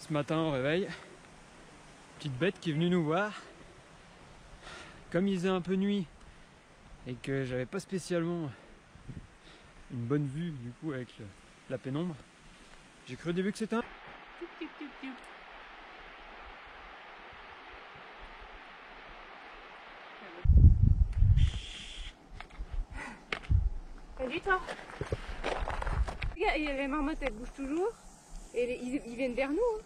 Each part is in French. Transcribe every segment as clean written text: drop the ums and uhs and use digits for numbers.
Ce matin au réveil, petite bête qui est venue nous voir. Comme il faisait un peu nuit et que j'avais pas spécialement une bonne vue du coup avec la pénombre, j'ai cru au début que c'était un... Salut toi. Regarde, les marmottes elles bougent toujours et ils viennent vers nous. Hein.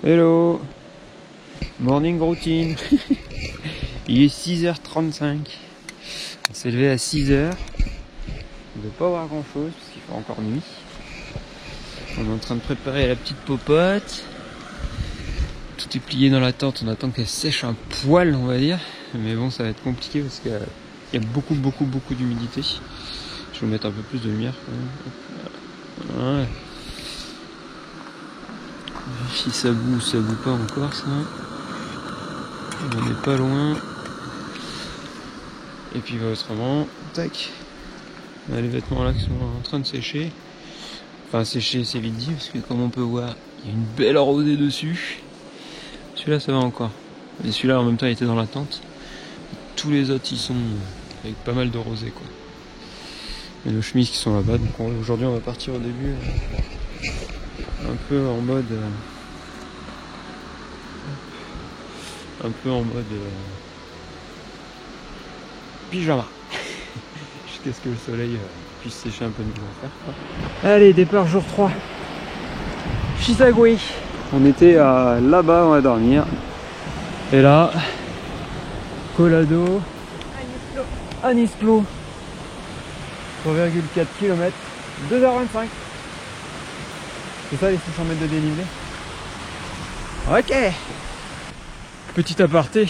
Hello, morning routine. Il est 6h35. On s'est levé à 6h. On ne veut pas voir grand chose parce qu'il fait encore nuit. On est en train de préparer la petite popote. Tout est plié dans la tente. On attend qu'elle sèche un poil, on va dire. Mais bon, ça va être compliqué parce qu'il y a beaucoup d'humidité. Je vais vous mettre un peu plus de lumière quand même. Ouais. Si ça bouge pas encore ça. On n'est pas loin. Et puis autrement, tac. On a les vêtements là qui sont en train de sécher. Enfin sécher c'est vite dit parce que comme on peut voir, il y a une belle rosée dessus. Celui-là ça va encore. Et celui-là en même temps il était dans la tente. Tous les autres ils sont avec pas mal de rosée quoi. Et nos chemises qui sont là-bas. Donc aujourd'hui on va partir au début un peu en mode pyjama jusqu'à ce que le soleil puisse sécher un peu de l'affaire. Allez, départ jour 3 Chisagui. On était là-bas, on va dormir et là Colado Anisplo 3,4 km 2h25. C'est ça les 600 mètres de dénivelé. Ok. Petit aparté.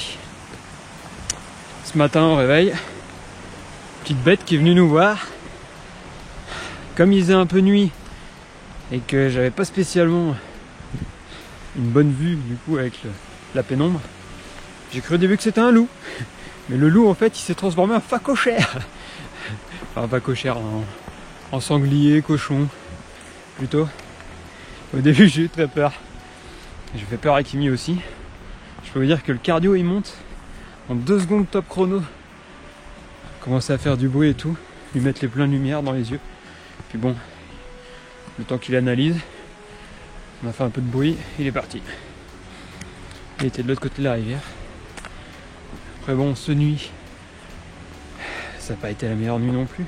Ce matin au réveil, petite bête qui est venue nous voir. Comme il faisait un peu nuit et que j'avais pas spécialement une bonne vue du coup avec la pénombre, j'ai cru au début que c'était un loup. Mais le loup en fait il s'est transformé en phacochère. Enfin phacochère en sanglier, cochon plutôt. Au début j'ai eu très peur. J'ai fait peur à Kimi aussi. Je peux vous dire que le cardio il monte en 2 secondes top chrono. Commencer à faire du bruit et tout, lui mettre les pleines lumières dans les yeux. Puis bon, le temps qu'il analyse, on a fait un peu de bruit, il est parti. Il était de l'autre côté de la rivière. Après bon, ce nuit, ça n'a pas été la meilleure nuit non plus.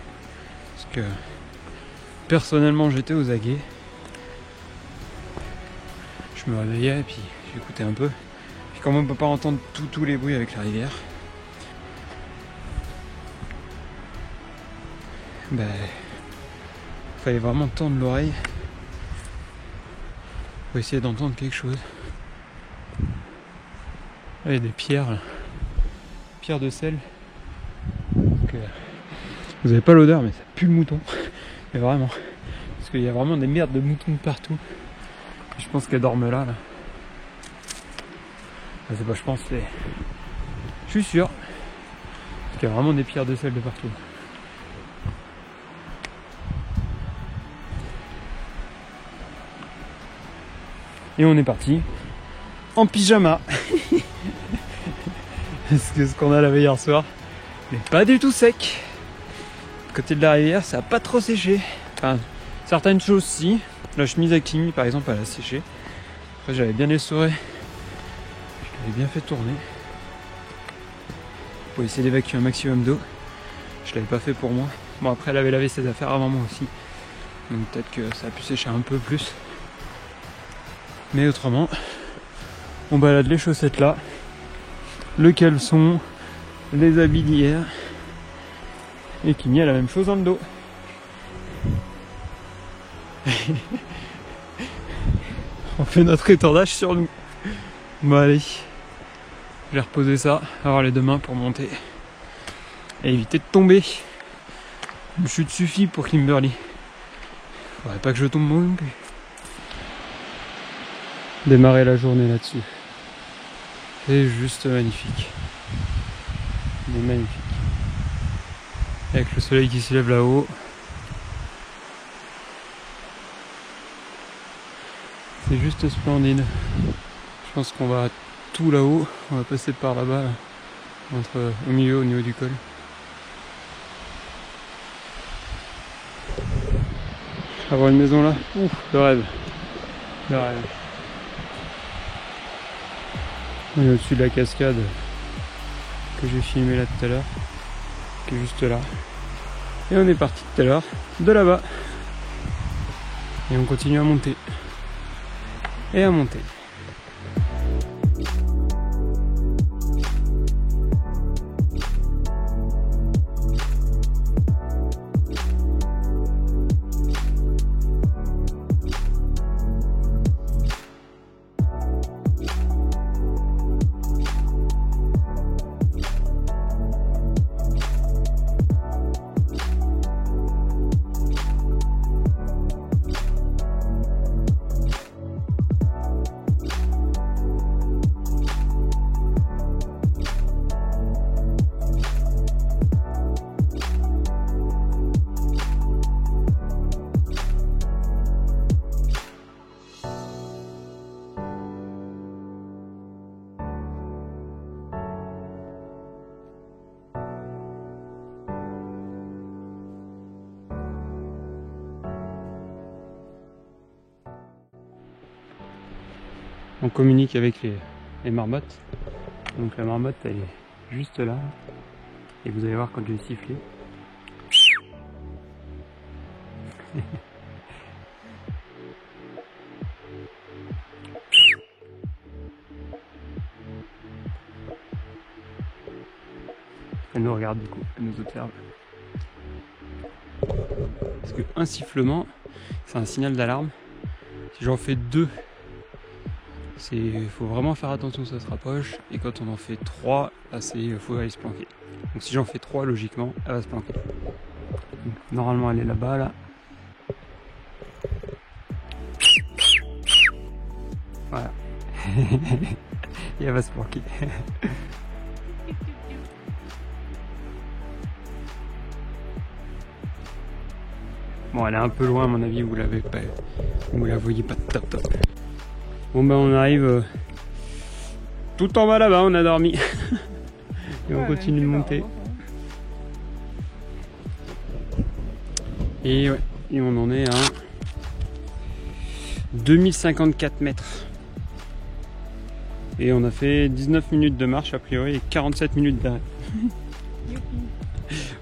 Parce que personnellement j'étais aux aguets. Je me réveillais et puis j'écoutais un peu. Puis comme on ne peut pas entendre tous les bruits avec la rivière, ben fallait vraiment tendre l'oreille pour essayer d'entendre quelque chose. Là, il y a des pierres là. Pierres de sel. Donc, vous avez pas l'odeur mais ça pue le mouton. Mais vraiment. Parce qu'il y a vraiment des merdes de moutons partout. Je pense qu'elles dorment là. Enfin, c'est pas je pense, c'est... Je suis sûr. Parce qu'il y a vraiment des pierres de sel de partout. Et on est parti en pyjama. Parce que ce qu'on a lavé hier soir n'est pas du tout sec. Côté de la rivière, ça a pas trop séché. Enfin, certaines choses si. La chemise à Kimi par exemple, elle a séché. Après j'avais bien essoré. Je l'avais bien fait tourner. Pour essayer d'évacuer un maximum d'eau. Je l'avais pas fait pour moi. Bon après elle avait lavé ses affaires avant moi aussi. Donc peut-être que ça a pu sécher un peu plus. Mais autrement, On balade les chaussettes là, le caleçon, les habits d'hier, et Kimi a la même chose dans le dos. On fait notre étendage sur nous. Bon allez, je vais reposer ça, avoir les deux mains pour monter et éviter de tomber. Une chute suffit pour Kimberly. Faudrait pas que je tombe moi non plus. Démarrer la journée là-dessus. C'est juste magnifique. C'est magnifique. Avec le soleil qui se lève là-haut. C'est juste splendide. Je pense qu'on va tout là-haut. On va passer par là-bas, là, au milieu, au niveau du col. Avoir une maison là, ouf, le rêve. Le rêve. On est au-dessus de la cascade que j'ai filmé là tout à l'heure, qui est juste là. Et on est parti tout à l'heure de là-bas. Et on continue à monter. Et à monter. On communique avec les marmottes. Donc la marmotte elle est juste là. Et vous allez voir quand je vais siffler. Elle nous regarde du coup, elle nous observe. Parce qu'un sifflement, c'est un signal d'alarme. Si j'en fais deux, il faut vraiment faire attention, ça se rapproche. Et quand on en fait 3, là il faut aller se planquer. Donc si j'en fais 3, logiquement, elle va se planquer. Donc, normalement elle est là-bas, là. Voilà. Et elle va se planquer. Bon, elle est un peu loin à mon avis, vous l'avez pas, vous la voyez pas top top. Bon ben on arrive tout en bas là-bas, on a dormi. Et on continue de monter. Et ouais, et on en est à 2054 mètres. Et on a fait 19 minutes de marche a priori et 47 minutes d'arrêt.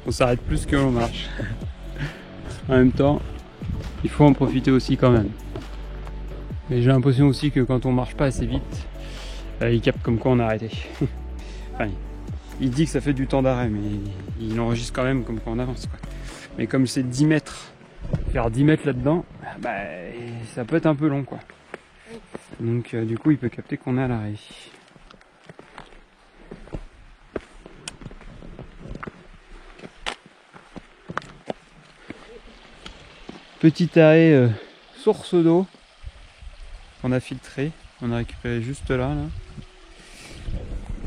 On s'arrête plus que l'on marche. En même temps, il faut en profiter aussi quand même. Mais j'ai l'impression aussi que quand on marche pas assez vite, il capte comme quoi on a arrêté. Enfin, il dit que ça fait du temps d'arrêt, mais il enregistre quand même comme quoi on avance, quoi. Mais comme c'est 10 mètres, faire 10 mètres là-dedans, bah, ça peut être un peu long, quoi. Donc du coup, il peut capter qu'on est à l'arrêt. Petit arrêt source d'eau. On a filtré, on a récupéré juste là.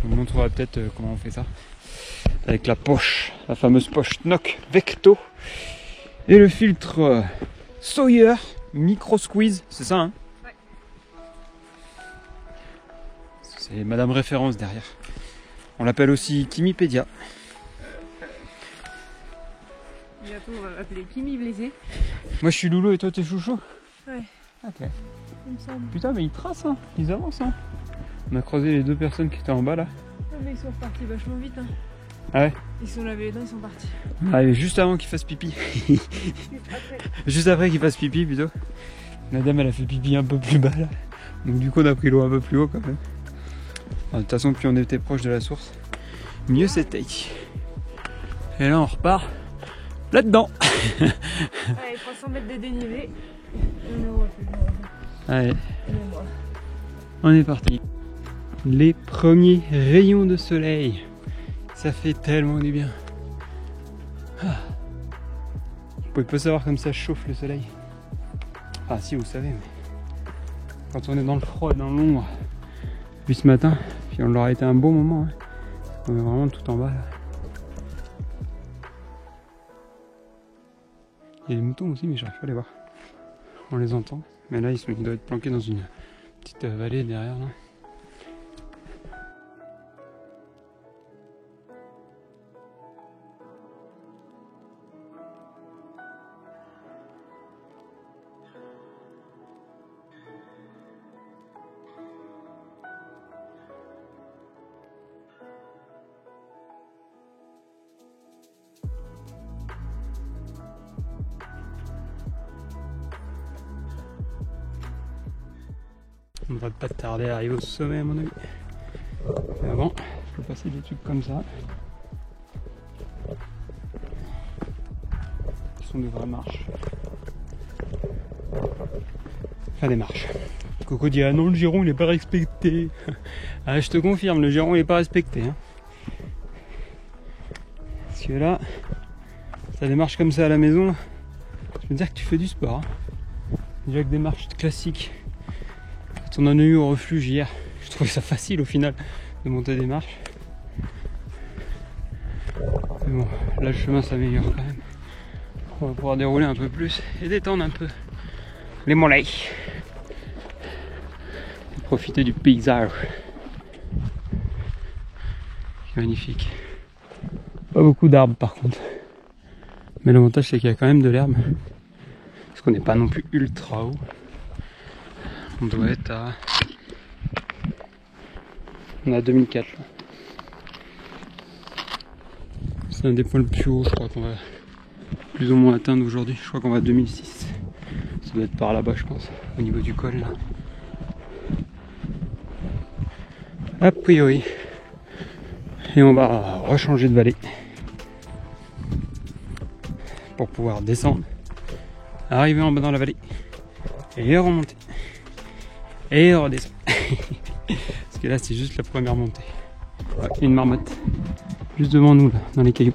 On vous montrera peut-être comment on fait ça. Avec la poche, la fameuse poche Noc Vecto. Et le filtre Sawyer Micro Squeeze, c'est ça hein? Ouais. C'est Madame Référence derrière. On l'appelle aussi Kimipédia. Bientôt on va l'appeler Kimi Blaisé. Moi je suis Loulou et toi t'es Chouchou? Ouais. Ok. Il me semble. Putain mais ils tracent hein, ils avancent hein. On a croisé les deux personnes qui étaient en bas là. Ouais, mais ils sont repartis vachement vite hein. Ah ouais? Ils se sont lavés les dents, ils sont partis. Ah, juste avant qu'ils fassent pipi. Juste après qu'ils fassent pipi plutôt. La dame elle a fait pipi un peu plus bas là. Donc du coup on a pris l'eau un peu plus haut quand même. De toute façon, plus on était proche de la source, mieux c'était. Et là, on repart là-dedans. Allez, 300 mètres de dénivelé. Allez, on est parti. Les premiers rayons de soleil. Ça fait tellement du bien. Ah. Vous pouvez pas savoir comme ça chauffe le soleil. Ah si, vous savez, mais quand on est dans le froid et dans l'ombre, puis ce matin, puis on l'aura été un beau moment. Hein. On est vraiment tout en bas là. Il y a des moutons aussi, mais j'arrive pas à les voir. On les entend, mais là ils doivent être planqués dans une petite vallée derrière là. On ne devrait pas tarder à arriver au sommet à mon avis. Mais avant, il faut passer des trucs comme ça. Ce sont des vraies marches. Enfin des marches. Coco dit ah non, le giron il est pas respecté. Ah je te confirme, le giron il est pas respecté. Hein. Parce que là, ça des marches comme ça à la maison, je veux dire que tu fais du sport. Hein. Déjà que des marches classiques. On en a eu au refuge hier, je trouvais ça facile au final de monter des marches. Mais bon, là le chemin s'améliore quand même. On va pouvoir dérouler un peu plus et détendre un peu les mollets. Et profiter du paysage. C'est magnifique. Pas beaucoup d'arbres par contre. Mais l'avantage c'est qu'il y a quand même de l'herbe. Parce qu'on n'est pas non plus ultra haut. On doit être à... On est à 2004 là. C'est un des points le plus haut, je crois qu'on va plus ou moins atteindre aujourd'hui. Je crois qu'on va à 2006. Ça doit être par là-bas je pense, au niveau du col là. A priori. Et on va rechanger de vallée. Pour pouvoir descendre. Arriver en bas dans la vallée. Et remonter. Et redescendre. Parce que là c'est juste la première montée. Ouais, il y a une marmotte. Juste devant nous là, dans les cailloux.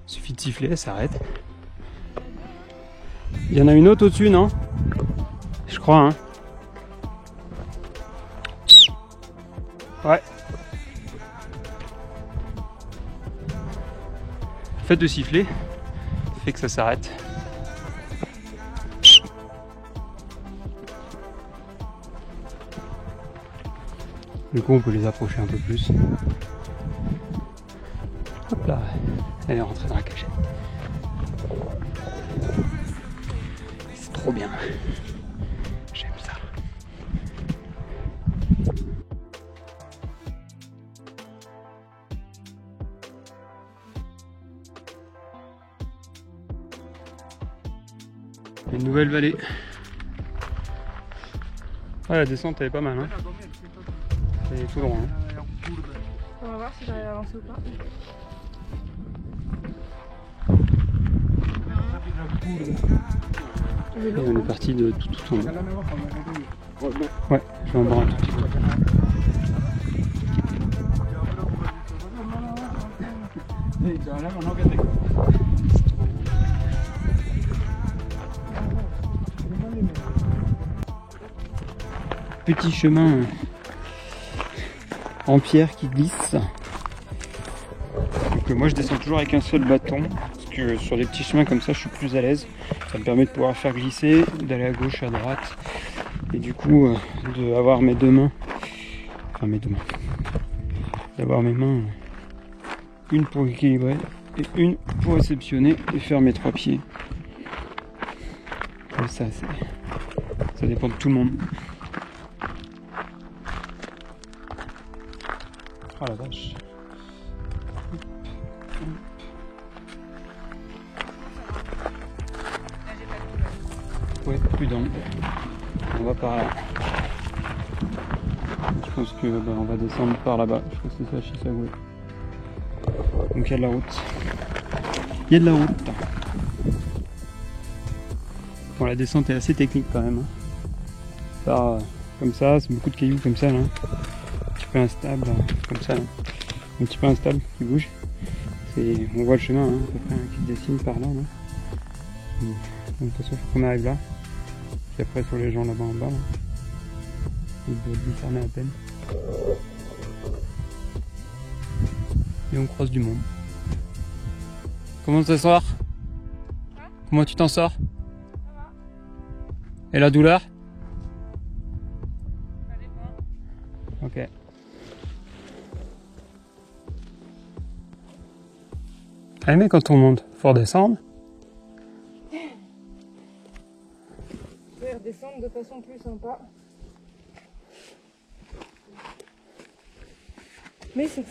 Suffit de siffler, elle s'arrête. Il y en a une autre au-dessus, non? Je crois, hein. Ouais. Le fait de siffler fait que ça s'arrête. Du coup on peut les approcher un peu plus. Hop là, elle est rentrée dans la cachette. C'est trop bien. J'aime ça. Une nouvelle vallée. Ah, la descente elle est pas mal, hein. C'est tout droit. Hein. On va voir si j'arrive à avancer ou pas. Et on est parti de tout en bas. Ouais, je vais en boire un tout petit peu. Petit chemin en pierre qui glisse. Donc moi je descends toujours avec un seul bâton parce que sur les petits chemins comme ça je suis plus à l'aise. Ça me permet de pouvoir faire glisser, d'aller à gauche, à droite et du coup d'avoir mes deux mains, enfin mes deux mains, d'avoir mes mains, une pour équilibrer et une pour réceptionner et faire mes trois pieds. Et ça dépend de tout le monde. Oh la vache. prudent. On va par là. Je pense que on va descendre par là-bas. Je pense que c'est ça, Chisagoué. Donc il y a de la route. Il y a de la route. Bon, la descente est assez technique quand même. Par, comme ça, c'est beaucoup de cailloux comme ça là. Un petit peu instable, comme ça là. Un petit peu instable qui bouge. On voit le chemin à peu près qui se dessine par là. Donc de toute façon il faut qu'on arrive là. Puis après sur les gens là-bas en bas là. On peut discerner à peine. Et on croise du monde. Comment ça sort? Comment tu t'en sors? Ça va. Et la douleur? Ça dépend. Ok. Ah mais quand on monte, faut redescendre. Je vais redescendre de façon plus sympa. Mais c'est...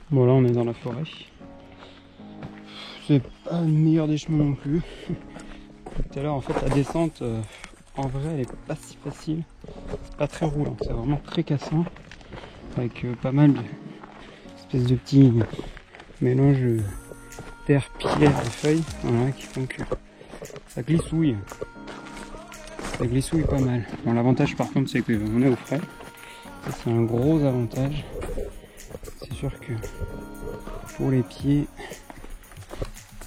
Bon là on est dans la forêt. C'est pas le meilleur des chemins non plus. Tout à l'heure en fait la descente en vrai elle est pas si facile. C'est pas très roulant, c'est vraiment très cassant. Avec pas mal d'espèces de petits mélanges de terre, pierre et feuilles. Voilà, qui font que ça glissouille. Ça glissouille pas mal. Bon l'avantage par contre c'est qu'on est au frais. Ça c'est un gros avantage. C'est sûr que pour les pieds,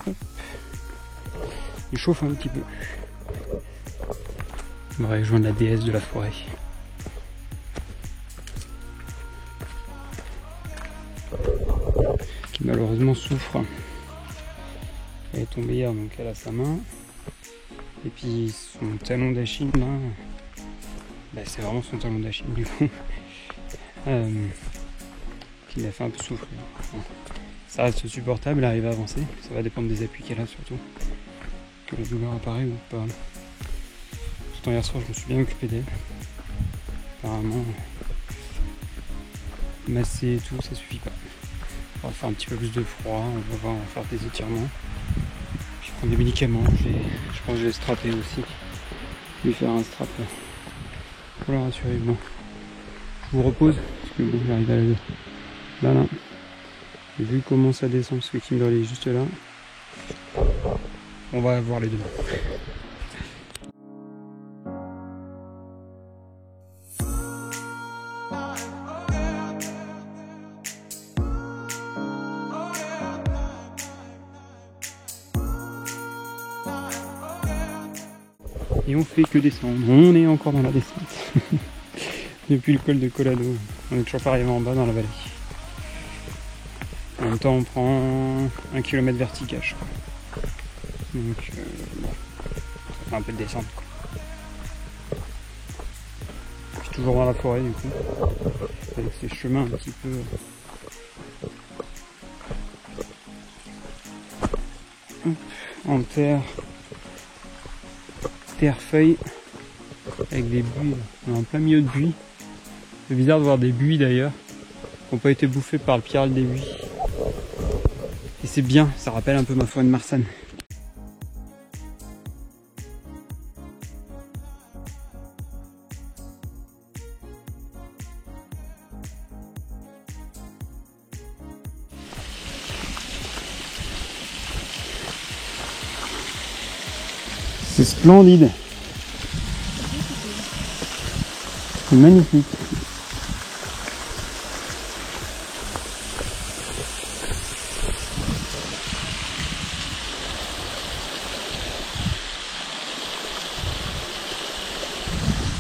hop, il chauffe un petit peu. On va rejoindre la déesse de la forêt. Qui malheureusement souffre. Elle est tombée hier donc elle a sa main. Et puis son talon d'Achille là, bah, c'est vraiment son talon d'Achille du coup. Qui l'a fait un peu souffrir. Bon, ça reste supportable, elle arrive à avancer. Ça va dépendre des appuis qu'elle a surtout. Que la douleur apparaît ou pas. Pourtant hier soir je me suis bien occupé d'elle. Apparemment masser et tout ça suffit pas. On va faire un petit peu plus de froid, on va voir, on va faire des étirements. Je prends des médicaments, je pense que je vais strapper aussi. Lui faire un strap pour la rassurer. Bon. Je vous repose parce que bon j'arrive à la là. Et vu comment ça descend, parce que Kimberly est juste là, on va voir les deux. Et on fait que descendre, on est encore dans la descente. Depuis le col de Colado, on est toujours pas arrivé en bas dans la vallée. En même temps on prend 1 km vertical je crois. Donc bon, ça fait un peu de descente quoi. Je suis toujours dans la forêt du coup. Avec ces chemins un petit peu en terre feuille avec des buis. On est en plein milieu de buis. C'est bizarre de voir des buis d'ailleurs qui n'ont pas été bouffés par le pierral des buis. Et c'est bien, ça rappelle un peu ma forêt de Marsanne. C'est splendide. C'est magnifique.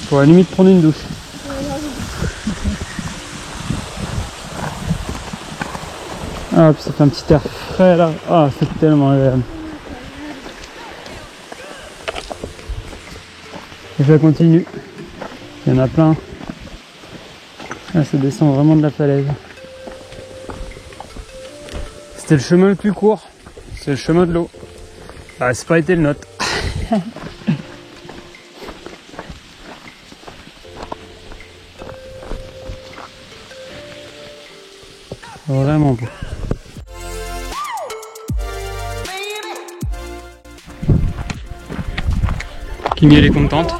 Faut à la limite prendre une douche. Ah, puis ça fait un petit air frais là. Ah, c'est tellement agréable. Et ça continue. Il y en a plein. Là, ça descend vraiment de la falaise. C'était le chemin le plus court. C'est le chemin de l'eau. Bah, c'est pas été le nôtre. Vraiment beau. Kimi elle est contente.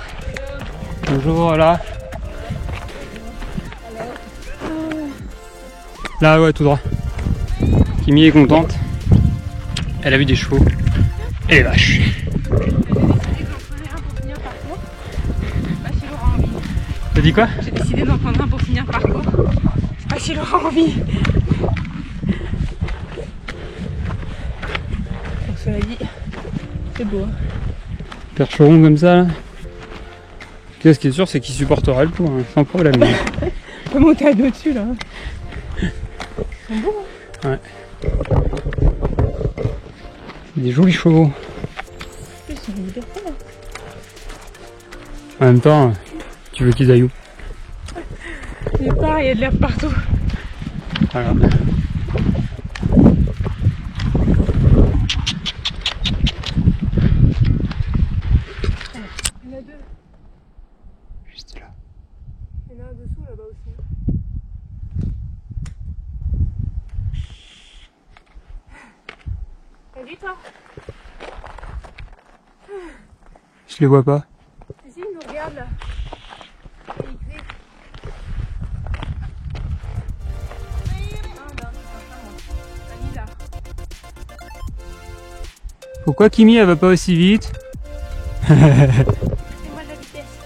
Bonjour, là. Là ouais, tout droit. Kimi est contente. Elle a vu des chevaux et les vaches. T'as dit quoi? J'ai décidé d'en prendre un pour finir le parcours. Je sais pas s'il aura envie. Donc cela dit, c'est beau. Hein. Percheron comme ça là. Ce qui est sûr c'est qu'il supportera le coup, hein, sans problème. On peut monter à deux dessus là. Ils sont beaux. Hein. Ouais. Des jolis chevaux. Ils sont beaux. En même temps, tu veux qu'ils aillent où? Il y a de l'herbe partout. Voilà. Il y en a deux. Juste là. Il y en a un dessous là-bas aussi. Salut toi. Je les vois pas. Si, il nous regarde là. Il crie. Là. Pourquoi Kimi elle va pas aussi vite? C'est moi de la vitesse.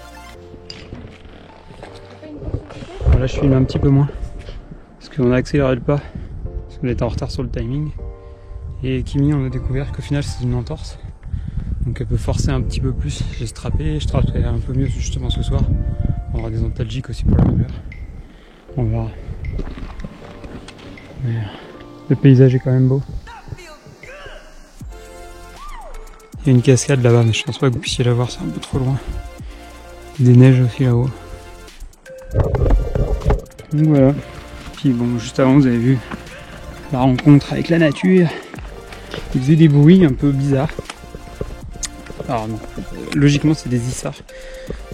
T'as pas une course de vitesse? Là je filme un petit peu moins. Parce qu'on a accéléré le pas. Parce qu'on était en retard sur le timing. Et Kimi on a découvert qu'au final c'est une entorse. Donc elle peut forcer un petit peu plus. J'ai strappé, je strapperai un peu mieux justement ce soir. On aura des antalgiques aussi pour la longueur. On verra. Mais le paysage est quand même beau. Il y a une cascade là-bas, mais je pense pas que vous puissiez la voir, c'est un peu trop loin. Des neiges aussi là-haut. Donc voilà. Puis bon, juste avant, vous avez vu la rencontre avec la nature. Il faisait des bruits un peu bizarres. Alors non, logiquement c'est des issards.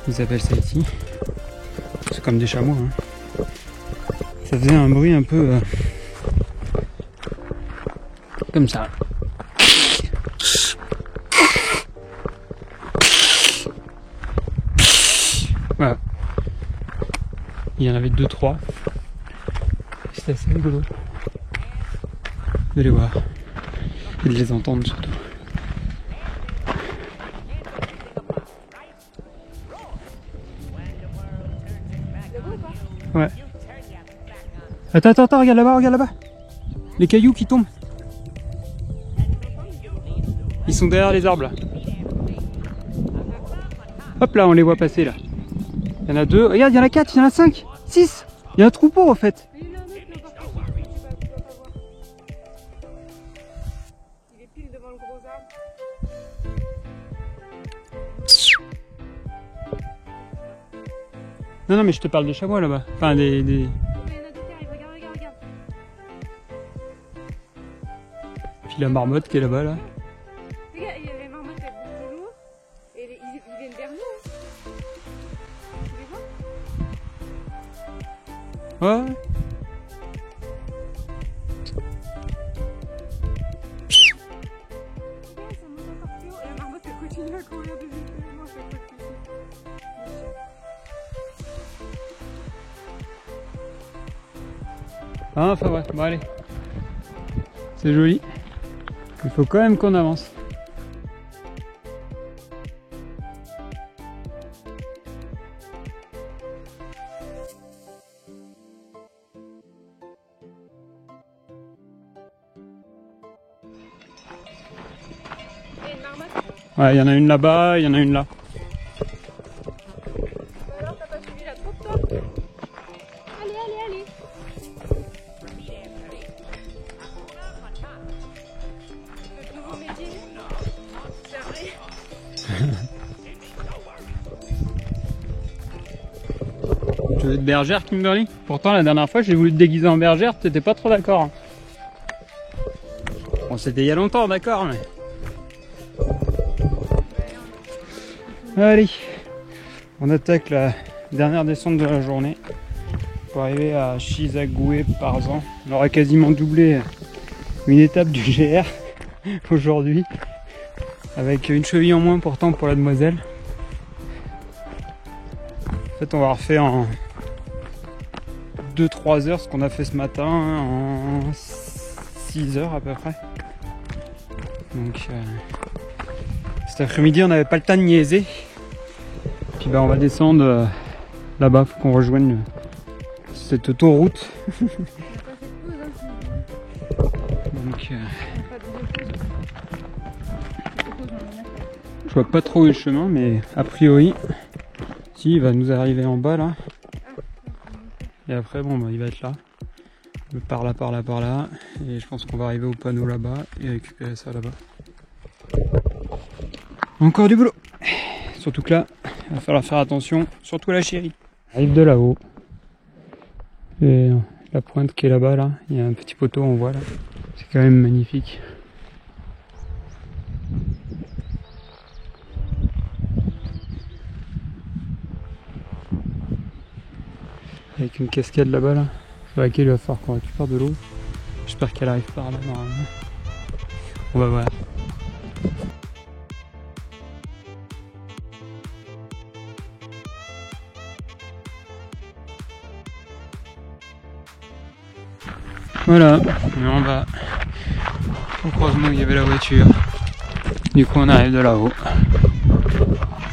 Ils appellent ça ici. C'est comme des chameaux. Hein. Ça faisait un bruit un peu comme ça. Voilà. Il y en avait 2-3. C'était assez rigolo de les voir et de les entendre surtout. Ouais. Attends, regarde là-bas. Les cailloux qui tombent. Ils sont derrière les arbres là. Hop là, on les voit passer là. Il y en a 2, regarde, il y en a 4, il y en a 5, 6. Il y a un troupeau en fait. Mais il y en a un autre qui est encore plus, tu vas pas voir. Il est pile devant le gros arbre. Non, mais je te parle des chamois là-bas. Enfin, des... Il y en a deux qui arrivent, regarde. Puis la marmotte qui est là-bas là. Regarde, il y a les marmottes, elles bougent toujours. Et ils viennent vers nous. Tu les vois? Ouais. Regarde, ça monte encore plus haut. Et la marmotte, elle continue à courir désespérément à chaque fois que tu sais. Ah, enfin bref, bon allez. C'est joli. Il faut quand même qu'on avance. Il y a une marmotte. Ouais, il y en a une là-bas, il y en a une là. Alors, t'as pas suivi la troupe, toi? Allez. Le nouveau métier. Serrer. Tu veux être bergère, Kimberly? Pourtant, la dernière fois, j'ai voulu te déguiser en bergère, t'étais pas trop d'accord. Bon, c'était il y a longtemps, d'accord, mais... Allez, on attaque la dernière descente de la journée. pour arriver à Shizague Parzan. On aura quasiment doublé une étape du GR aujourd'hui, avec une cheville en moins pourtant pour la demoiselle. En fait, on va refaire en 2-3 heures ce qu'on a fait ce matin en 6 heures à peu près. Donc cet après-midi on n'avait pas le temps de niaiser. Puis on va descendre là-bas, faut qu'on rejoigne cette autoroute. Donc je vois pas trop où est le chemin, mais a priori si, il va nous arriver en bas là. Et après bon il va être là. Par là, par là, par là. Et je pense qu'on va arriver au panneau là-bas et récupérer ça là-bas. Encore du boulot. Surtout que là, il va falloir faire attention, surtout à la chérie. On arrive de là-haut. Et la pointe qui est là-bas, là, il y a un petit poteau, on voit là. C'est quand même magnifique. Avec une cascade là-bas, là, sur laquelle il va falloir qu'on récupère de l'eau. J'espère qu'elle arrive par là normalement. On va voir. Voilà, on est en bas. Au croisement où il y avait la voiture. Du coup on arrive de là-haut.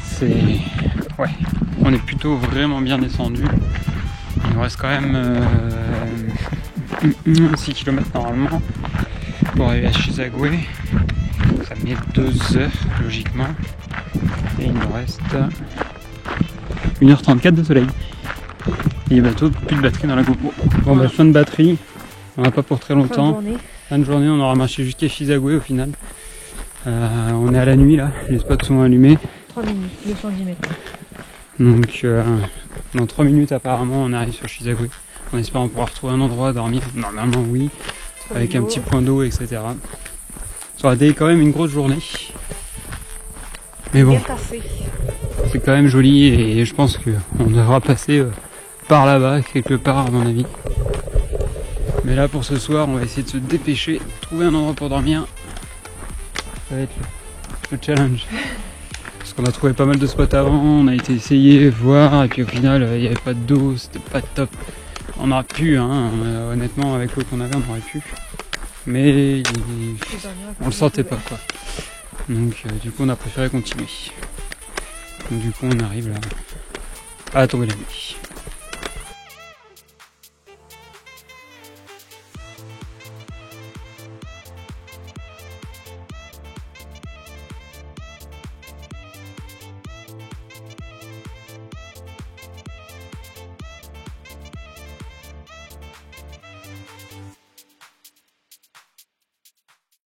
C'est... Ouais, on est plutôt vraiment bien descendu. Il nous reste quand même 6 km normalement pour arriver à Shizague. Ça met 2 heures logiquement. Et il nous reste 1h34 de soleil. Et bientôt plus de batterie dans la GoPro. Bon bah fin de batterie. On n'a pas pour très longtemps. Fin de journée, on aura marché jusqu'à Shizague au final. On est à la nuit là, les spots sont allumés. 3 minutes, 210 mètres. Donc dans 3 minutes apparemment on arrive sur Shizague. En espérant pouvoir trouver un endroit à dormir. Normalement oui, avec un petit point d'eau, etc. Ça aurait été quand même une grosse journée. Mais bon, c'est quand même joli et je pense qu'on devra passer par là-bas quelque part à mon avis. Mais là pour ce soir on va essayer de se dépêcher, trouver un endroit pour dormir. Ça va être le challenge. Parce qu'on a trouvé pas mal de spots avant, on a été essayer, voir, et puis au final il n'y avait pas d'eau, c'était pas top. On aurait pu, hein, honnêtement avec l'eau qu'on avait on aurait pu. Mais on le sentait pas quoi. Donc du coup on a préféré continuer. Donc du coup on arrive là à tomber la nuit.